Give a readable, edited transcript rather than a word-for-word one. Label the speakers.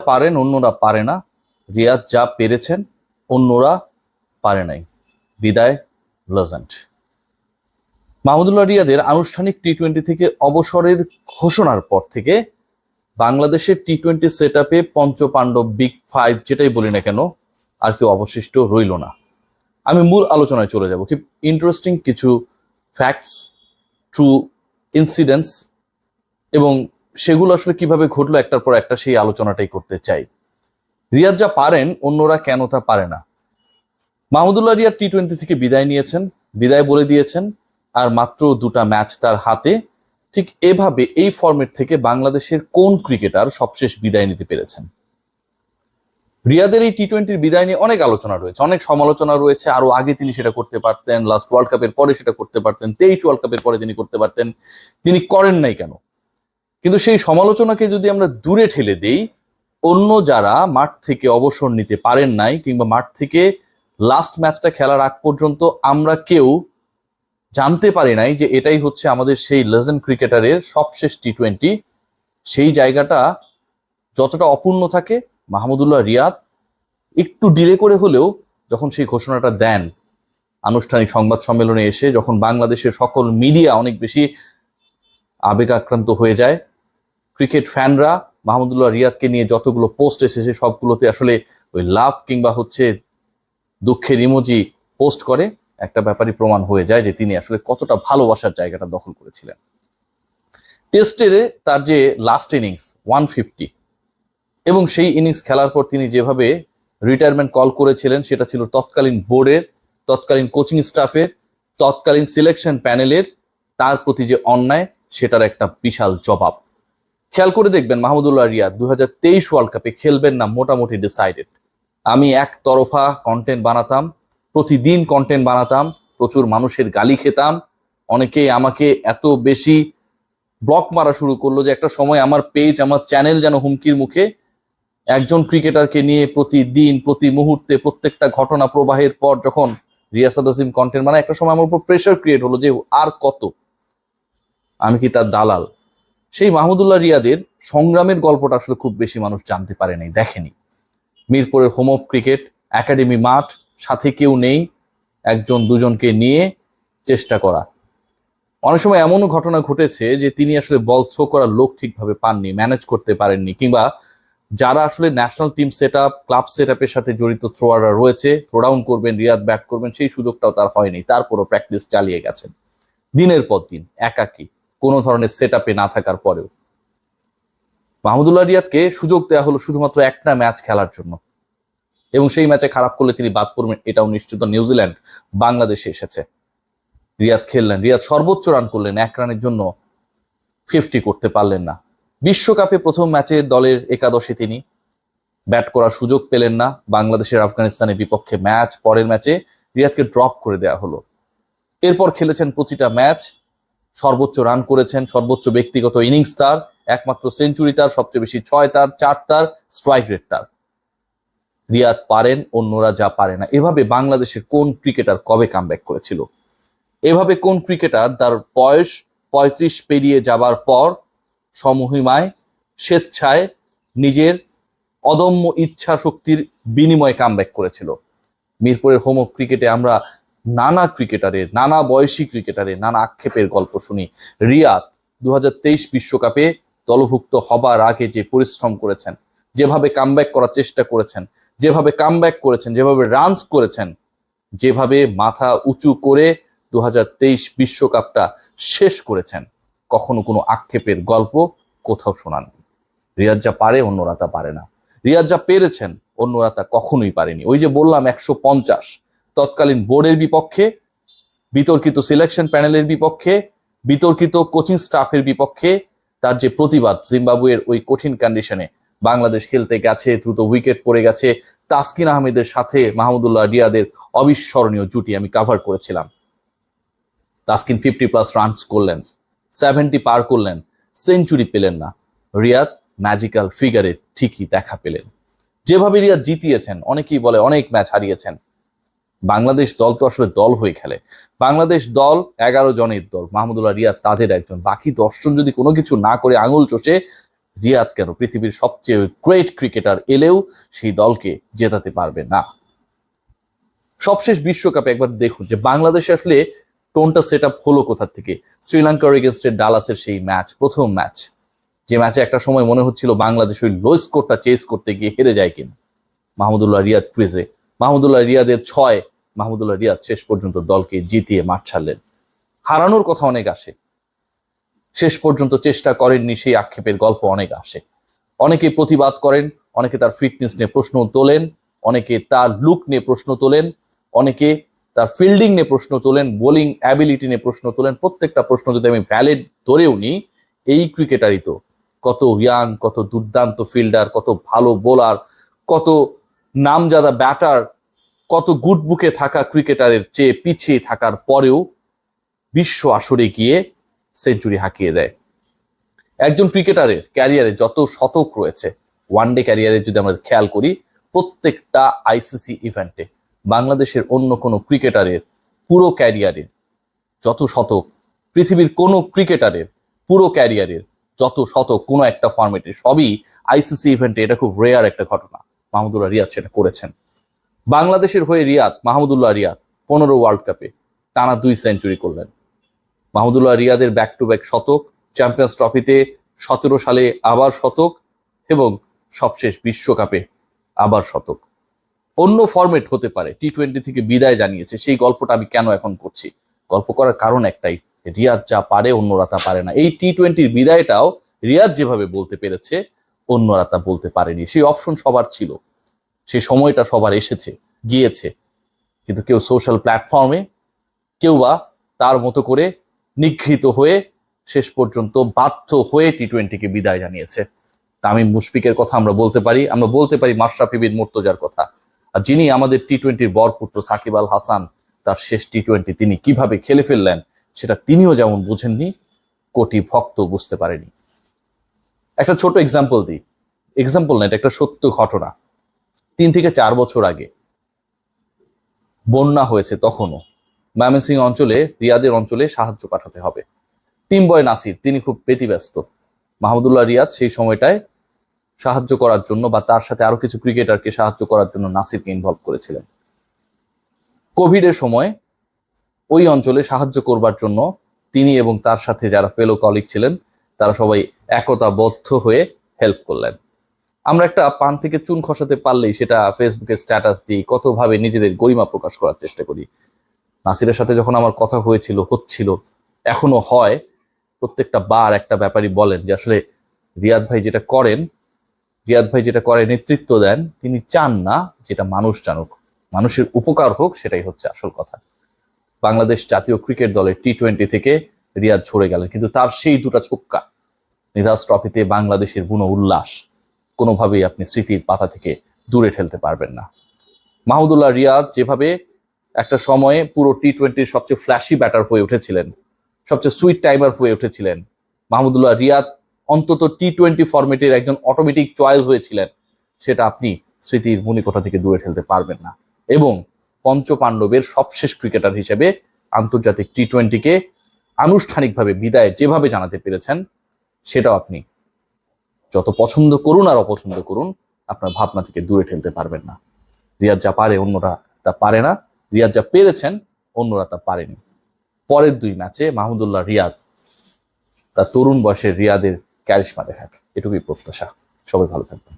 Speaker 1: পারেন অন্যরা পারে না, রিয়াদ যা পেরেছেন অন্যরা পারে নাই। বিদায় লেজেন্ড। মাহমুদুল্লাহ রিয়াদের আনুষ্ঠানিক টি-20 থেকে অবসরের ঘোষণার পর থেকে বাংলাদেশের টি-20 সেট আপে পঞ্চপাণ্ডব বিগ ফাইভ যেটাই বলি না কেন আর কেউ অবশিষ্ট রইল না। আমি মূল আলোচনায় চলে যাব। খুব ইন্টারেস্টিং কিছু ফ্যাক্টস, ট্রু ইনসিডেন্টস এবং সেগুলো আসলে কিভাবে ঘটলো একটার পর একটা সেই আলোচনাটাই করতে চাই। রিয়াদ যা পারেন অন্যরা কেন তা পারে না। মাহমুদুল্লাহ রিয়াদ টি-20 থেকে বিদায় নিয়েছেন, বিদায় বলে দিয়েছেন, আর মাত্র 2টা ম্যাচ তার হাতে। ঠিক এভাবে এই ফরম্যাট থেকে বাংলাদেশের কোন ক্রিকেটার সবশেষ বিদায় নিতে পেরেছেন? রিয়াদের এই টি-20 বিদায় নিয়ে অনেক আলোচনা রয়েছে, অনেক সমালোচনা রয়েছে। আরো আগে তিনি সেটা করতে পারতেন, লাস্ট ওয়ার্ল্ড কাপের পরে সেটা করতে পারতেন, 23 ওয়ার্ল্ড কাপের পরে তিনি করতে পারতেন, তিনি করেন নাই কেন? কিন্তু সেই সমালোচনাকে যদি আমরা দূরে ঠেলে দেই, অন্য যারা মাঠ থেকে অবসর নিতে পারেন নাই কিংবা মাঠ থেকে লাস্ট ম্যাচটা খেলার আগ পর্যন্ত আমরা কেউ জানতে পারি নাই যে এটাই হচ্ছে আমাদের সেই লেজেন্ড ক্রিকেটারের সবশেষ টি-20, সেই জায়গাটা যতটা অপূর্ণ থাকে মাহমুদুল্লাহ রিয়াদ একটু ডিলে করে হলেও যখন সেই ঘোষণাটা দেন আনুষ্ঠানিক সংবাদ সম্মেলনে এসে, যখন বাংলাদেশের সকল মিডিয়া অনেক বেশি আবেগ আক্রান্ত হয়ে যায়, ক্রিকেট ফ্যানরা মাহমুদুল্লাহ রিয়াদকে নিয়ে যতগুলো পোস্ট এসেছে সবগুলোতে আসলে ওই লাভ কিংবা হচ্ছে দুঃখের ইমোজি পোস্ট করে, একটা ব্যাপারই প্রমাণ হয়ে যায় যে তিনি আসলে কতটা ভালোবাসার জায়গাটা দখল করেছিলেন। টেস্টের তার যে লাস্ট ইনিংস 150 এবং সেই ইনিংস খেলার পর তিনি যেভাবে রিটায়ারমেন্ট কল করেছিলেন সেটা ছিল তৎকালীন বোর্ডের, তৎকালীন কোচিং স্টাফের, তৎকালীন সিলেকশন প্যানেলের তার প্রতি যে অন্যায় সেটার একটা বিশাল জবাব। খেয়াল করে দেখবেন মাহমুদুল্লাহ রিয়াদ 2023 ওয়ার্ল্ড কাপে খেলবেন না মোটামুটি ডিসাইডেড। আমি একতরফা কন্টেন্ট বানাতাম, প্রতিদিন কন্টেন্ট বানাতাম, প্রচুর মানুষের গালি খেতাম, অনেকেই আমাকে এত বেশি ব্লক মারা শুরু করলো যে একটা সময় আমার পেজ, আমার চ্যানেল যেন হুমকির মুখে। একজন ক্রিকেটারকে নিয়ে প্রতিদিন প্রতি মুহূর্তে প্রত্যেকটা ঘটনা প্রবাহের পর যখন রিয়াসাত আসিম কন্টেন্ট বানায়, একটা সময় আমার উপর প্রেশার ক্রিয়েট হলো যে আর কত, আমি কি তার দালাল? সেই মাহমুদুল্লাহ রিয়াদের সংগ্রামের গল্পটা আসলে খুব বেশি মানুষ জানতে পারেনি, দেখেনি। মিরপুরের হোম অফ ক্রিকেট একাডেমি মাঠ, সাথে কেউ নেই, একজন দুজনকে নিয়ে চেষ্টা করা। অনেক সময় এমনও ঘটনা ঘটেছে যে তিনি আসলে বল থ্রো করার লোক ঠিকভাবে পাননি, ম্যানেজ করতে পারেননি, কিংবা যারা আসলে national team set up, club set আপের সাথে জড়িত থ্রোয়াররা রয়েছে, থ্রো ডাউন করবেন, রিয়াদ ব্যাট করবেন, সেই সুযোগটাও তার হয়নি। তারপরও প্র্যাকটিস চালিয়ে গেছেন দিনের পর দিন, একাকী, কোনো ধরনের সেট আপে না থাকার পরেও। মাহমুদুল্লাহ রিয়াদকে সুযোগ দেওয়া হলো শুধুমাত্র একটা ম্যাচ খেলার জন্য, এবং সেই ম্যাচে খারাপ করলে তিনি বাদ পড়বেন এটাও নিশ্চিত। নিউজিল্যান্ড বাংলাদেশে এসেছে, রিয়াদ খেললেন, রিয়াদ সর্বোচ্চ রান করলেন, 1 রানের জন্য 50 করতে পারলেন না। বিশ্বকাপে প্রথম ম্যাচে দলের একাদশে তিনি ব্যাট করার সুযোগ পেলেন না। বাংলাদেশের আফগানিস্তানের বিপক্ষে ম্যাচ, পরের ম্যাচে রিয়াদকে ড্রপ করে দেওয়া হলো। এরপর খেলেছেন প্রতিটা ম্যাচ, সর্বোচ্চ রান করেছেন, সর্বোচ্চ ব্যক্তিগত ইনিংস তার, একমাত্র সেঞ্চুরি তার, সবচেয়ে বেশি 6 তার, 4 তার, স্ট্রাইক রেট তার। রিয়াদ পারেন অন্যরা যা পারে না। এভাবে বাংলাদেশের কোন ক্রিকেটার কবে কামব্যাক করেছিল? এভাবে কোন ক্রিকেটার তার বয়স 35 পেরিয়ে যাবার পর সমহিমায় স্বেচ্ছায় নিজের অদম্য ইচ্ছা শক্তির বিনিময়ে কামব্যাক করেছিল? মিরপুরের হোম অফ ক্রিকেটে আমরা নানা ক্রিকেটারের, নানা বয়সী ক্রিকেটারের নানা আক্ষেপের গল্প শুনি। রিয়াদ 2023 বিশ্বকাপে দলভুক্ত হবার আগে যে পরিশ্রম করেছেন, যেভাবে কামব্যাক করার চেষ্টা করেছেন, যেভাবে কামব্যাক করেছেন, যেভাবে রানস করেছেন, যেভাবে মাথা উঁচু করে 2023 বিশ্বকাপটা শেষ করেছেন, কখনো কোনো আক্ষেপের গল্প কোথাও শোনাননি। রিয়াদ যা পারে অন্যরা তা পারে না, রিয়াদ যা পেরেছেন অন্যরা তা কখনোই পারেনি। ওই যে বললাম 150, তৎকালীন বোর্ডের বিপক্ষে, বিতর্কিত সিলেকশন প্যানেলের বিপক্ষে, বিতর্কিত কোচিং স্টাফের বিপক্ষে তার যে প্রতিবাদ, জিম্বাবুয়ের ওই কঠিন কন্ডিশনে বাংলাদেশ খেলতে গেছে, দ্রুত উইকেট পড়ে গেছে, তাসকিন আহমেদের সাথে মাহমুদুল্লাহ রিয়াদের অবিস্মরণীয় জুটি আমি কাভার করেছিলাম। তাসকিন 50+ রানস করলেন, 70 পার করলেন, সেঞ্চুরি পেলেন না। রিয়াদ ম্যাজিক্যাল ফিগারে ঠিকই দেখা পেলেন। যেভাবে রিয়াদ জিতিয়েছেন, অনেকেই বলে অনেক ম্যাচ হারিয়েছেন। বাংলাদেশ দল তো আসলে দল হয়ে খেলে। বাংলাদেশ দল 11 জনের দল, মাহমুদুল্লাহ রিয়াদ তাদের একজন। বাকি 10 জন যদি কোনো কিছু না করে আঙুল চষে রিয়াদ কেন পৃথিবীর সবচেয়ে গ্রেট ক্রিকেটার এলেও সেই দলকে জেতাতে পারবে না। সবশেষ বিশ্বকাপে একবার দেখুন যে বাংলাদেশে আসলে টোনটা সেট আপ হলো কোথা থেকে। শ্রীলঙ্কার এগেনস্টে ডালাসের সেই ম্যাচ, প্রথম ম্যাচ, যে ম্যাচে একটা সময় মনে হচ্ছিল বাংলাদেশ ওই লো স্কোরটা চেস করতে গিয়ে হেরে যায় কিনা। মাহমুদুল্লাহ রিয়াদ ক্রিজে, মাহমুদুল্লাহ রিয়াদের 6, মাহমুদুল্লাহ রিয়াদ শেষ পর্যন্ত দলকে জিতিয়ে মাঠ ছাড়লেন। হারানোর কথা অনেক আসে, শেষ পর্যন্ত চেষ্টা করেননি সেই আক্ষেপের গল্প অনেক আসে। অনেকে প্রতিবাদ করেন, অনেকে তার ফিটনেস নিয়ে প্রশ্ন তোলেন, অনেকে তার লুক নিয়ে প্রশ্ন তোলেন, অনেকে তার ফিল্ডিং নিয়ে প্রশ্ন তোলেন, বোলিং অ্যাবিলিটি নিয়ে প্রশ্ন তোলেন। প্রত্যেকটা প্রশ্ন যদি আমি ভ্যালিড ধরেও নিই, এই ক্রিকেটারই তো কত ইয়াং, কত দুর্দান্ত ফিল্ডার, কত ভালো বোলার, কত নামজাদা ব্যাটার, কত গুড বুকে থাকা ক্রিকেটারের চেয়ে পিছিয়ে থাকার পরেও বিশ্ব আসরে গিয়ে সেঞ্চুরি হাঁকিয়ে দেয়। একজন ক্রিকেটারের ক্যারিয়ারে যত শতক রয়েছে, ওয়ানডে ক্যারিয়ারে যদি আমরা খেয়াল করি, প্রত্যেকটা আইসিসি ইভেন্টে বাংলাদেশের অন্য কোনো ক্রিকেটারের পুরো ক্যারিয়ারের যত শতক, পৃথিবীর কোনো ক্রিকেটারের পুরো ক্যারিয়ারের যত শতক কোনো একটা ফরম্যাটে, সবই আইসিসি ইভেন্টে। এটা খুব রেয়ার একটা ঘটনা। মাহমুদুল্লাহ রিয়াদ সেটা করেছেন। বাংলাদেশের হয়ে মাহমুদুল্লাহ রিয়াদ 15 ওয়ার্ল্ড কাপে টানা 2 সেঞ্চুরি করলেন। মাহমুদুল্লাহ রিয়াদের ব্যাক টু ব্যাক শতক, চ্যাম্পিয়ন্স ট্রফিতে 17 সালে আবার শতক, এবং সবশেষ বিশ্বকাপে আবার শতক। অন্য ফরম্যাট হতে পারে, টি-20 থেকে বিদায় জানিয়েছে, সেই গল্পটা আমি কেন এখন করছি? গল্প করার কারণ একটাই, রিয়াদ যা পারে অন্যরা তা পারে না। এই টি-20 বিদায়টাও রিয়াদ যেভাবে বলতে পেরেছে, অন্যরা তা বলতে পারেনি। সেই অপশন সবার ছিল, সেই সময়টা সবার এসেছে গিয়েছে, কিন্তু কেউ সোশ্যাল প্ল্যাটফর্মে, কেউ বা তার মতো করে নিগৃহীত হয়ে শেষ পর্যন্ত বাধ্য হয়ে টি-20কে বিদায় জানিয়েছে। তামিম মুশফিকের কথা আমরা বলতে পারি মাশরাফি বিন মুর্তজার কথা। আর যিনি আমাদের টি-20র বরপুত্র সাকিব আল হাসান, তার শেষ টি-20 তিনি কিভাবে খেলে ফেললেন সেটা তিনিও যেমন বুঝেননি, কোটি ভক্ত বুঝতে পারেনি। একটা ছোট এক্সাম্পল দিই, এক্সাম্পল না, এটা একটা সত্য ঘটনা। 3 থেকে 4 বছর আগে বন্যা হয়েছে, তখনও ময়মনসিংহ অঞ্চলে, রিয়াদের অঞ্চলে সাহায্য পাঠাতে হবে। টিম বয় নাসির তিনি খুব ব্যতিব্যস্ত। মাহমুদুল্লাহ রিয়াদ সেই সময়টায় সাহায্য করার জন্য বা তার সাথে আরো কিছু ক্রিকেটারকে সাহায্য করার জন্য নাসিরকে ইনভলভ করেছিলেন। কোভিডের সময় ওই অঞ্চলে সাহায্য করবার জন্য তিনি এবং তার সাথে যারা ফেলো কলিগ ছিলেন, তারা সবাই একতাবদ্ধ হয়ে হেল্প করলেন। আমরা একটা পান থেকে চুন খসাতে পারলেই সেটা ফেসবুকে স্ট্যাটাস দিই, কতভাবে নিজেদের গরিমা প্রকাশ করার চেষ্টা করি। নাসিরের সাথে যখন আমার কথা হচ্ছিল, এখনো হয়, প্রত্যেকটা বার একটা ব্যাপারই বলেন যে আসলে রিয়াদ ভাই যেটা করে নেতৃত্ব দেন, তিনি চান না যেটা মানুষ জানুক, মানুষের উপকার হোক, সেটাই হচ্ছে আসল কথা। বাংলাদেশ জাতীয় ক্রিকেট দলের টি-20 থেকে রিয়াদ ঝরে গেলেন, কিন্তু তার সেই দুটা ছক্কা নিধাস ট্রফিতে বাংলাদেশের বুনো উল্লাস কোনোভাবেই আপনি স্মৃতির পাতা থেকে দূরে ঠেলতে পারবেন না। মাহমুদুল্লাহ রিয়াদ যেভাবে একটা সময়ে পুরো টি-20-র সবচেয়ে ফ্ল্যাশি ব্যাটার হয়ে উঠেছিলেন, সবচেয়ে সুইট টাইমার হয়ে উঠেছিলেন, মাহমুদুল্লাহ রিয়াদ অন্তত টি-20 ফরম্যাটের একজন অটোমেটিক চয়েস হয়েছিলেন, সেটা আপনি স্মৃতির মণিকোঠা থেকে দূরে ঠেলতে পারবেন না। এবং পঞ্চপাণ্ডবের সবশেষ ক্রিকেটার হিসেবে আন্তর্জাতিক টি-20-কে আনুষ্ঠানিকভাবে বিদায় যেভাবে জানাতে পেরেছেন, সেটাও আপনি যত পছন্দ করুন আর অপছন্দ করুন, আপনার ভাবনা থেকে দূরে ঠেলতে পারবেন না। রিয়াদ যা পারে অন্যরা তা পারে না, রিয়াদ যা পেরেছেন অন্যরা তা পারেনি। পরের 2 ম্যাচে মাহমুদুল্লাহ রিয়াদ তার তরুণ বয়সের রিয়াদের ক্যারিশমা দেখাক, এটুকুই প্রত্যাশা। সবাই ভালো থাকবেন।